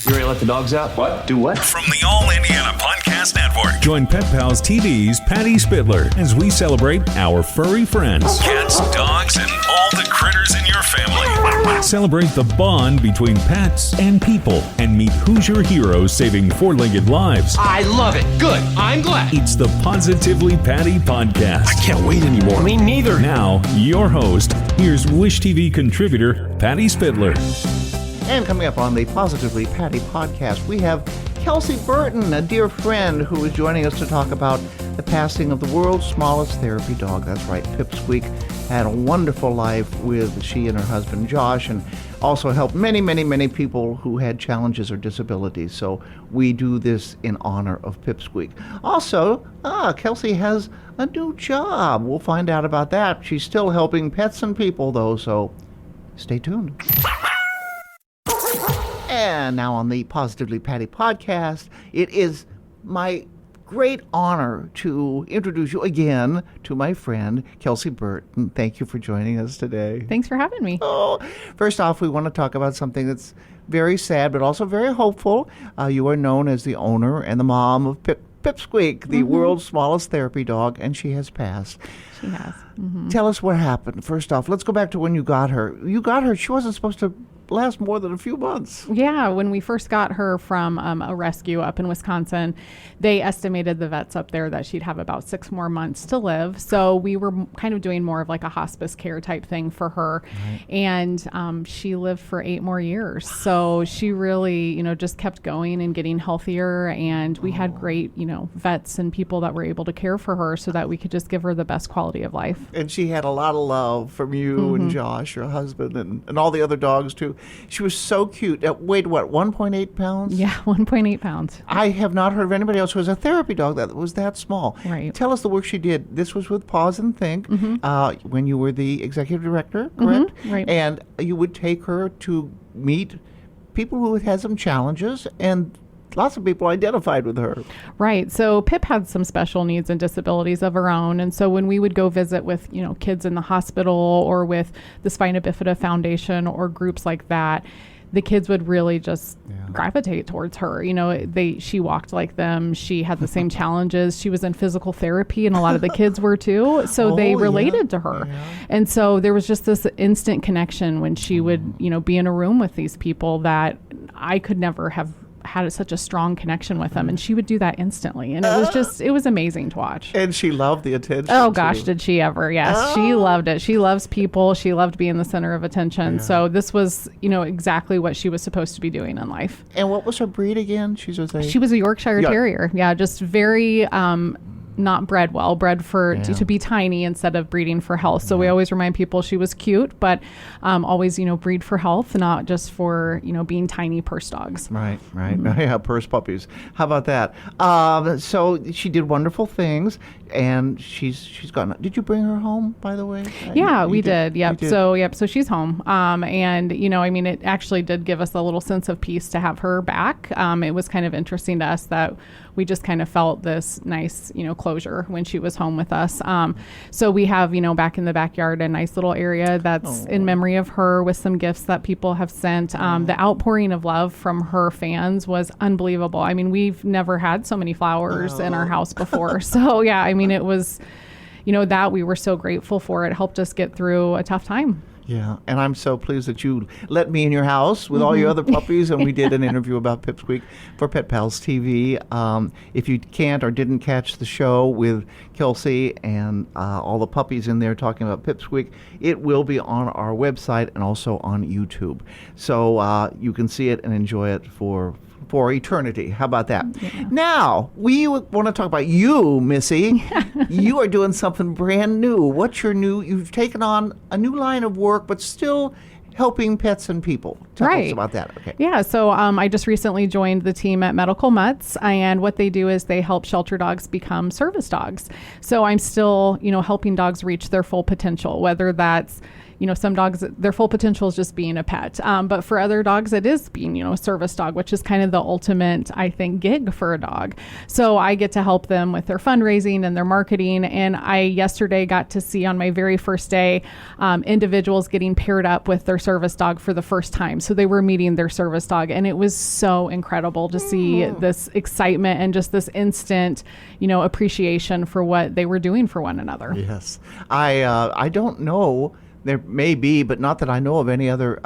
You ready to let the dogs out? What? Do what? From the All Indiana Podcast Network. Join Pet Pals TV's Patty Spitler as we celebrate our furry friends. Cats, dogs, and all the critters in your family. Celebrate the bond between pets and people and meet Hoosier heroes saving four-legged lives. I love it. Good. I'm glad. It's the Positively Patty podcast. I can't wait anymore. Me neither. Now, your host, here's Wish TV contributor Patty Spitler. And coming up on the Positively Patty podcast, we have Kelsey Burton, a dear friend who is joining us to talk about the passing of the world's smallest therapy dog. That's right, Pipsqueak had a wonderful life with she and her husband Josh, and also helped many, many, many people who had challenges or disabilities. So we do this in honor of Pipsqueak. Also, Kelsey has a new job. We'll find out about that. She's still helping pets and people, though, so stay tuned. And now on the Positively Patty podcast, it is my great honor to introduce you again to my friend, Kelsey Burton. Thank you for joining us today. Thanks for having me. Oh, first off, we want to talk about something that's very sad, but also very hopeful. You are known as the owner and the mom of Pipsqueak, the world's smallest therapy dog, and she has passed. She has. Mm-hmm. Tell us what happened. First off, let's go back to when you got her. You got her. She wasn't supposed to last more than a few months. Yeah, when we first got her from a rescue up in Wisconsin, they estimated, the vets up there, that she'd have about 6 more months to live. So we were kind of doing more of like a hospice care type thing for her. Right. And she lived for 8 more years. So she really, just kept going and getting healthier. And we had great, vets and people that were able to care for her so that we could just give her the best quality of life. And she had a lot of love from you and Josh, your husband, and all the other dogs too. She was so cute. Weighed what, 1.8 pounds? Yeah, 1.8 pounds. I have not heard of anybody else who has a therapy dog that was that small. Right. Tell us the work she did. This was with Paws and Think when you were the executive director, correct? Right. And you would take her to meet people who had some challenges, and lots of people identified with her. Right. So Pip had some special needs and disabilities of her own. And so when we would go visit with, kids in the hospital or with the Spina Bifida Foundation or groups like that, the kids would really just gravitate towards her. She walked like them. She had the same challenges. She was in physical therapy, and a lot of the kids were too. So they related to her. Yeah. And so there was just this instant connection when she would, be in a room with these people that I could never have had such a strong connection with them, and she would do that instantly, and it was amazing to watch. And she loved the attention. Oh gosh, did she ever? Yes, she loved it. She loves people. She loved being the center of attention. So this was, exactly what she was supposed to be doing in life. And what was her breed again? She was a Yorkshire Terrier. Yeah, just very not bred well, bred for to be tiny instead of breeding for health. So we always remind people she was cute, but always, breed for health, not just for, being tiny purse dogs. Right. Yeah, purse puppies. How about that? So she did wonderful things, and she's gone. Did you bring her home, by the way? Yeah, we did. Yep. So she's home. And, it actually did give us a little sense of peace to have her back. It was kind of interesting to us that we just kind of felt this nice, closure when she was home with us. So we have, back in the backyard, a nice little area that's in memory of her with some gifts that people have sent. The outpouring of love from her fans was unbelievable. We've never had so many flowers in our house before. So yeah, it was, that we were so grateful for. It helped us get through a tough time. Yeah, and I'm so pleased that you let me in your house with all your other puppies, and we did an interview about Pipsqueak for Pet Pals TV. If you can't or didn't catch the show with Kelsey and all the puppies in there talking about Pipsqueak, it will be on our website and also on YouTube. So you can see it and enjoy it for eternity. How about that? Yeah. Now, we want to talk about you, Missy. You are doing something brand new. What's your you've taken on a new line of work, but still helping pets and people. Tell us about that. Okay. Yeah, so I just recently joined the team at Medical Mutts, and what they do is they help shelter dogs become service dogs. So I'm still, helping dogs reach their full potential, whether that's some dogs, their full potential is just being a pet. But for other dogs, it is being, a service dog, which is kind of the ultimate, I think, gig for a dog. So I get to help them with their fundraising and their marketing. And I yesterday got to see on my very first day, individuals getting paired up with their service dog for the first time. So they were meeting their service dog. And it was so incredible to see this excitement and just this instant, appreciation for what they were doing for one another. Yes. I don't know, there may be, but not that I know of any other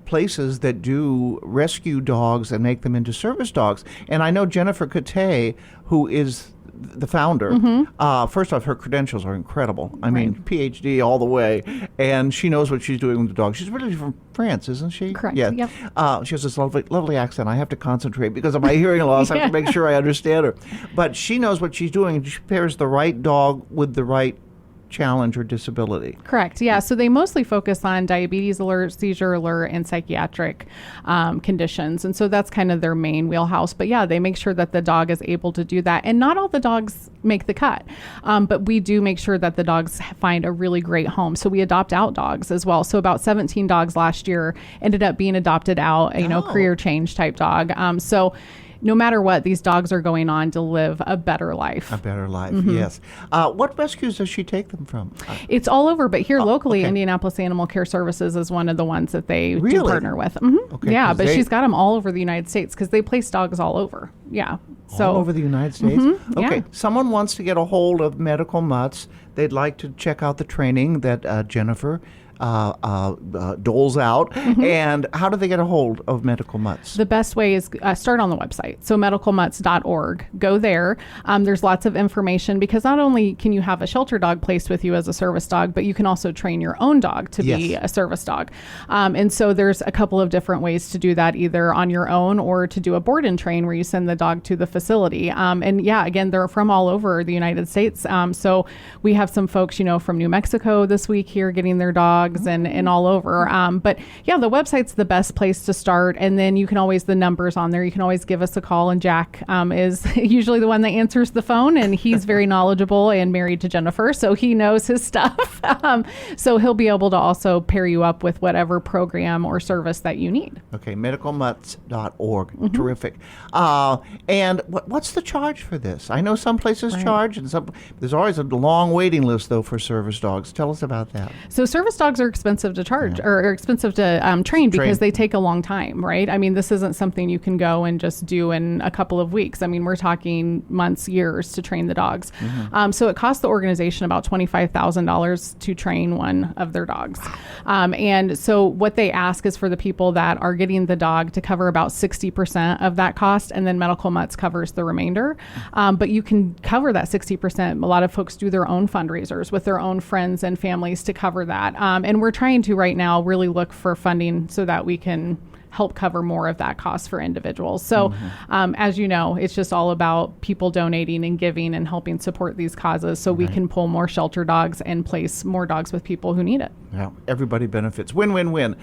places that do rescue dogs and make them into service dogs. And I know Jennifer Cote, who is the founder, first off, her credentials are incredible. I mean, PhD all the way, and she knows what she's doing with the dog. She's really from France, isn't she? Correct. Yeah. Yep. She has this lovely accent. I have to concentrate because of my hearing loss. I have to make sure I understand her. But she knows what she's doing. She pairs the right dog with the right challenge or disability. Correct. Yeah. So they mostly focus on diabetes alert, seizure alert, and psychiatric conditions. And so that's kind of their main wheelhouse. But yeah, they make sure that the dog is able to do that. And not all the dogs make the cut. But we do make sure that the dogs find a really great home. So we adopt out dogs as well. So about 17 dogs last year ended up being adopted out, career change type dog. So no matter what, these dogs are going on to live a better life. A better life, yes. What rescues does she take them from? It's all over, but here locally, okay. Indianapolis Animal Care Services is one of the ones that they do Really? partner with. Okay, yeah, 'cause but they- she's got them all over the United States because they place dogs all over. Yeah. So All over the United States? Okay. yeah. Someone wants to get a hold of Medical Mutts. They'd like to check out the training that Jennifer doles out. And how do they get a hold of Medical Mutts? The best way is start on the website. So medicalmutts.org. Go there. There's lots of information because not only can you have a shelter dog placed with you as a service dog, but you can also train your own dog to be a service dog. And so there's a couple of different ways to do that, either on your own or to do a board and train where you send the dog to the facility. And yeah, again, they're from all over the United States. So we have some folks, from New Mexico this week here getting their dogs and all over. But yeah, the website's the best place to start. And then you can always, the numbers on there, you can always give us a call. And Jack is usually the one that answers the phone, and he's very knowledgeable and married to Jennifer, so he knows his stuff. So he'll be able to also pair you up with whatever program or service that you need. Okay, medicalmutts.org. Terrific. And what's the charge for this? I know some places charge, and there's always a long waiting list, though, for service dogs. Tell us about that. So service dogs are expensive to charge or expensive to train because they take a long time, right? I mean, this isn't something you can go and just do in a couple of weeks. I mean, we're talking months, years to train the dogs. So it costs the organization about $25,000 to train one of their dogs. And so what they ask is for the people that are getting the dog to cover about 60% of that cost, and then Medical Mutts covers the remainder. But you can cover that 60%. A lot of folks do their own fundraisers with their own friends and families to cover that. And we're trying to right now really look for funding so that we can help cover more of that cost for individuals. So as you know, it's just all about people donating and giving and helping support these causes so we can pull more shelter dogs and place more dogs with people who need it. Yeah, everybody benefits. Win, win, win.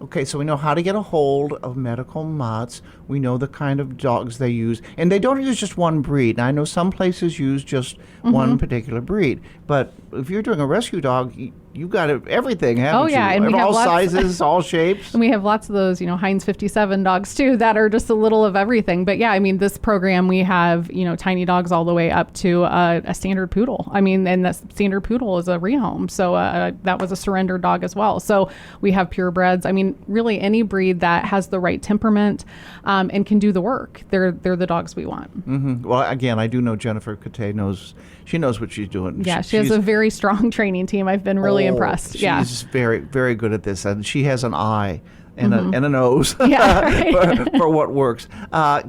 Okay, so we know how to get a hold of Medical Mutts. We know the kind of dogs they use. And they don't use just one breed. Now, I know some places use just one particular breed. But if you're doing a rescue dog, you got everything, haven't you? And we have all lots, sizes, all shapes. And we have lots of those, Heinz 57 dogs too that are just a little of everything. But yeah, I mean, this program we have, tiny dogs all the way up to a standard poodle. I mean, and that standard poodle is a rehome. So that was a surrender dog as well. So we have purebreds. I mean, really any breed that has the right temperament and can do the work. They're the dogs we want. Well, again, I do know Jennifer Cote knows what she's doing. Yeah, she has a very strong training team. I've been really impressed. She's very, very good at this, and she has an eye and a nose Yeah, for what works.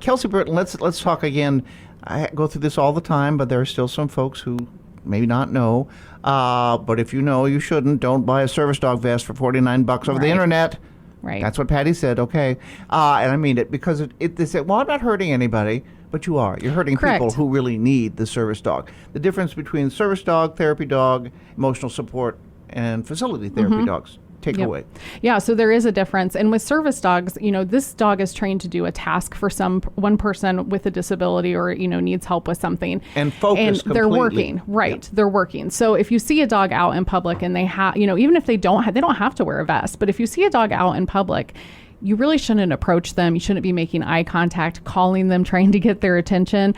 Kelsey Burton, let's talk again. I go through this all the time, but there are still some folks who may not know. But if you know, you shouldn't. Don't buy a service dog vest for $49 over the internet. Right. That's what Patty said, okay. And I mean it because they say, well, I'm not hurting anybody, but you are. You're hurting Correct. people who really need the service dog. The difference between service dog, therapy dog, emotional support, and facility therapy dogs. take Yep. away. Yeah, so there is a difference. And with service dogs, this dog is trained to do a task for one person with a disability or, needs help with something. And focus And they're completely. working, right? Yep. They're working. So if you see a dog out in public and they have, even if they don't have to wear a vest, but if you see a dog out in public, you really shouldn't approach them. You shouldn't be making eye contact, calling them, trying to get their attention.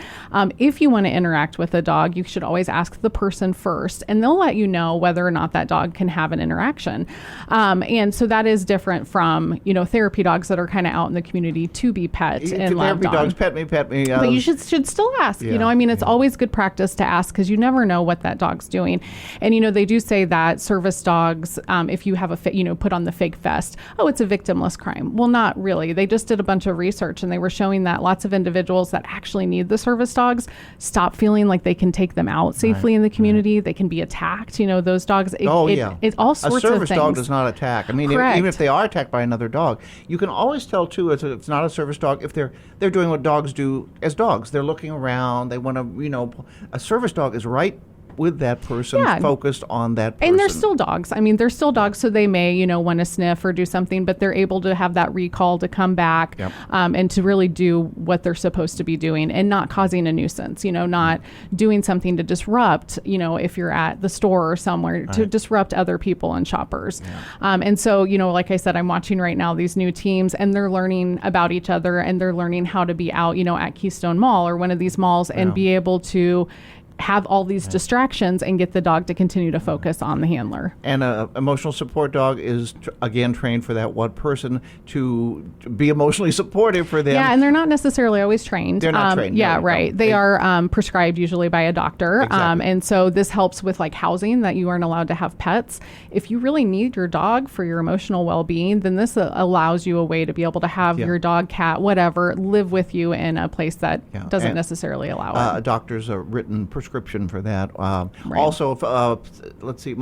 If you want to interact with a dog, you should always ask the person first, and they'll let you know whether or not that dog can have an interaction. And so that is different from, therapy dogs that are kind of out in the community to be pet and loved Therapy on. dogs, pet me. But you should still ask. It's always good practice to ask because you never know what that dog's doing. And they do say that service dogs, if you have put on the fake vest, it's a victimless crime. Well, not really. They just did a bunch of research and they were showing that lots of individuals that actually need the service dogs stop feeling like they can take them out safely in the community. They can be attacked. Those dogs. It's all sorts of things. A service dog does not attack. I mean, Correct. even if they are attacked by another dog, you can always tell too it's not a service dog if they're doing what dogs do as dogs. They're looking around. They want to, a service dog is right with that person, focused on that person. And they're still dogs. I mean, they're still dogs, so they may, want to sniff or do something, but they're able to have that recall to come back and to really do what they're supposed to be doing and not causing a nuisance, not doing something to disrupt, if you're at the store or somewhere, to disrupt other people and shoppers. And so, like I said, I'm watching right now these new teams and they're learning about each other and they're learning how to be out, at Keystone Mall or one of these malls and be able to have all these distractions and get the dog to continue to focus on the handler. And an emotional support dog is, again, trained for that one person to be emotionally supportive for them. Yeah, and they're not necessarily always trained. They're not trained. Yeah, No, right. no. They are prescribed usually by a doctor. Exactly. And so this helps with like housing that you aren't allowed to have pets. If you really need your dog for your emotional well-being, then this allows you a way to be able to have your dog, cat, whatever, live with you in a place that doesn't necessarily allow it. A doctor's written prescription for that. Also, let's see,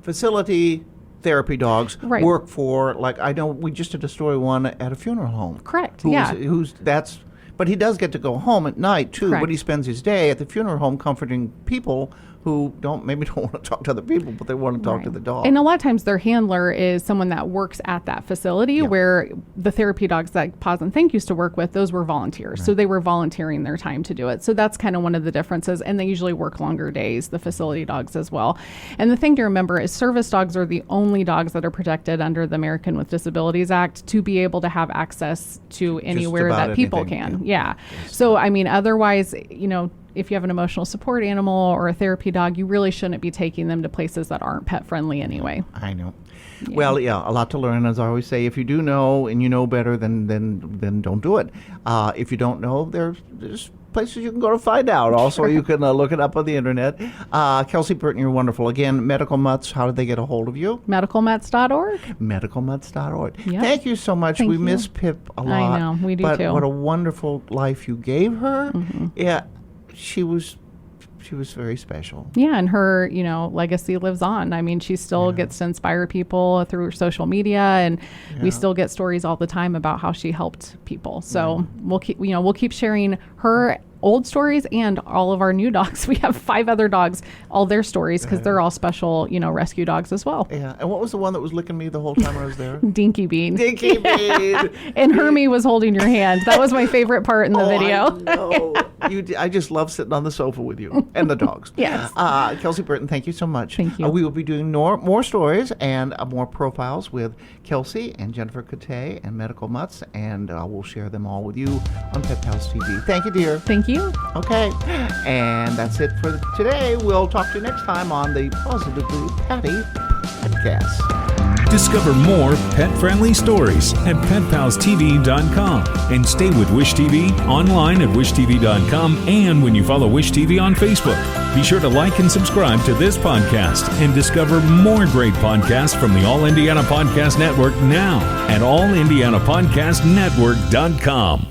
facility therapy dogs work for, like, I know we just did a story one at a funeral home. Correct. But he does get to go home at night too. Correct. But he spends his day at the funeral home comforting people who maybe don't want to talk to other people, but they want to talk to the dog. And a lot of times their handler is someone that works at that facility where the therapy dogs that Paws and Think used to work with, those were volunteers. So they were volunteering their time to do it. So that's kind of one of the differences. And they usually work longer days, the facility dogs as well. And the thing to remember is service dogs are the only dogs that are protected under the American with Disabilities Act to be able to have access to anywhere that people can. Yeah. So, I mean, otherwise, if you have an emotional support animal or a therapy dog, you really shouldn't be taking them to places that aren't pet friendly anyway. I know. Yeah. Well, a lot to learn. As I always say, if you do know and you know better, then don't do it. If you don't know, there's places you can go to find out. Also, you can look it up on the internet. Kelsey Burton, you're wonderful. Again, Medical Mutts, how did they get a hold of you? MedicalMutts.org. MedicalMutts.org. Yep. Thank you so much. We miss Pip a lot. I know, we do but too. What a wonderful life you gave her. Mm-hmm. Yeah, she was very special. Yeah, and her, legacy lives on. I mean, she still gets to inspire people through her social media, and we still get stories all the time about how she helped people. So we'll keep sharing her old stories and all of our new dogs. We have 5 other dogs, all their stories, because they're all special, rescue dogs as well. Yeah. And what was the one that was licking me the whole time I was there? Dinky Bean. Dinky Bean. And Hermie was holding your hand. That was my favorite part in the video. I know. I just love sitting on the sofa with you and the dogs. Yes. Kelsey Burton, thank you so much. Thank you. We will be doing more stories and more profiles with Kelsey and Jennifer Cote and Medical Mutts, and we'll share them all with you on Pet Pals TV. Thank you, dear. Thank you. Okay. And that's it for today. We'll talk to you next time on the Positively Patty podcast. Discover more pet-friendly stories at PetPalsTV.com and stay with Wish TV online at WishTV.com and when you follow Wish TV on Facebook. Be sure to like and subscribe to this podcast and discover more great podcasts from the All Indiana Podcast Network now at AllIndianaPodcastNetwork.com.